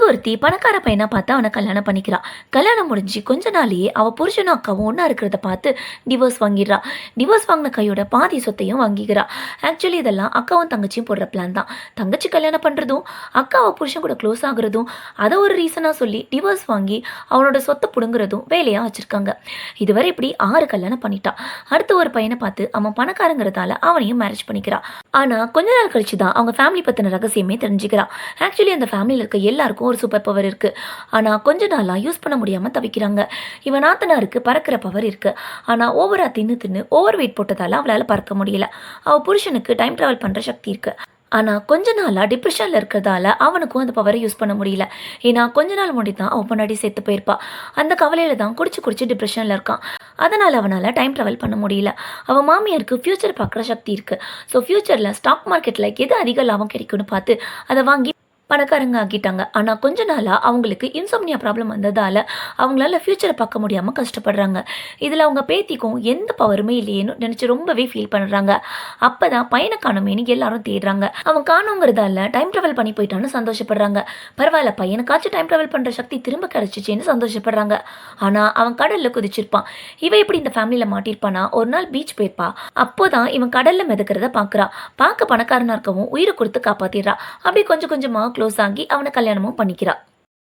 ஒருத்தி பணக்கார பையனா பார்த்து அவனை கல்யாணம் பண்ணிக்கிறா. கல்யாணம் முடிஞ்சு கொஞ்ச நாள்லயே அவ புருஷனும் அக்காவும் ஒண்ணா இருக்கிறத பார்த்து டிவோர்ஸ் வாங்கிடுறா. டிவோர்ஸ் வாங்கின கையோட பாதி சொத்தையும் வாங்கிக்கிறா. ஆக்சுவலி இதெல்லாம் அக்காவும் தங்கச்சியும் போடுற பிளான் தான். தங்கச்சி கல்யாணம் பண்றதும் அக்கா அவ புருஷன் கூட க்ளோஸ் ஆகுறதும் அதை ஒரு ரீசனா சொல்லி டிவோர்ஸ் வாங்கி அவனோட சொத்தை புடுங்குறதும் வேலையா வச்சிருக்காங்க. இதுவரை இப்படி 6 கல்யாணம் பண்ணிட்டா. அடுத்த ஒரு பையனை பார்த்து அவன் பணக்காரங்கிறதால அவனையும் மேரேஜ் பண்ணிக்கிறா. ஆனா கொஞ்ச நாள் கழிச்சு தான் அவங்க ஃபேமிலி பத்தின ரகசியமே தெரிஞ்சுக்கிறா. ஆக்சுவலி அந்த ஃபேமிலியில் இருக்க எல்லாருக்கும் ஒரு சூப்பர் பவர் இருக்கு. ஆனா கொஞ்ச நாளா யூஸ் பண்ண முடியாம தவிக்கிறாங்க. இவன் நாத்தனாருக்கு பறக்கிற பவர் இருக்கு. ஆனா ஓவரா தின்னு தின்னு ஓவர் வெயிட் போட்டதால அவளால பறக்க முடியல. அவ புருஷனுக்கு டைம் டிராவல் பண்ற சக்தி இருக்கு. ஆனா கொஞ்ச நாளா டிப்ரெஷன்ல இருக்கிறதால அவனுக்கும் அந்த பவரை யூஸ் பண்ண முடியல. ஏன்னா கொஞ்ச நாள் முன்னாடி தான் அவன் பொண்டாட்டி செத்து போயிருப்பா. அந்த கவலையில தான் குடிச்சு குடிச்சு டிப்ரெஷன்ல இருக்கான். அதனால அவனால டைம் டிராவல் பண்ண முடியல. அவன் மாமியாருக்கு ஃபியூச்சர் பார்க்குற சக்தி இருக்கு. ஸோ ஃபியூச்சர்ல ஸ்டாக் மார்க்கெட்ல எது அதிக லாபம் கிடைக்கும்னு பார்த்து அதை வாங்கி பணக்காரங்க ஆக்கிட்டாங்க. ஆனா கொஞ்ச நாளா அவங்களுக்கு இன்சோம்னியா ப்ராப்ளம் வந்ததால அவங்களால ஃபியூச்சரை பார்க்க முடியாம கஷ்டப்படுறாங்க. இதுல அவங்க பேத்திக்கும் எந்த பவருமே இல்லையேன்னு நினைச்சு ரொம்பவே ஃபீல் பண்றாங்க. அப்பதான் பையனை காணுமேனு எல்லாரும் தேடுறாங்க. அவன் காணுங்கிறதால டைம் டிராவல் பண்ணி போயிட்டான்னு சந்தோஷப்படுறாங்க. பரவாயில்ல, பையனுக்காச்சும் டைம் டிராவல் பண்ற சக்தி திரும்ப கிடைச்சிச்சேன்னு சந்தோஷப்படுறாங்க. ஆனா அவன் கடல்ல குதிச்சிருப்பான். இவன் இப்படி இந்த ஃபேமிலியில மாட்டிருப்பானா? ஒரு நாள் பீச் போயிருப்பா. அப்போதான் இவன் கடல்ல மிதக்கிறத பாக்குறா. பார்க்க பணக்காரனா இருக்கவும் உயிரை கொடுத்து காப்பாத்திடுறா. அப்படி கொஞ்சம் கொஞ்சமா க்ளோஸ் ஆகி அவனை கல்யாணமும் பண்ணிக்கிறா.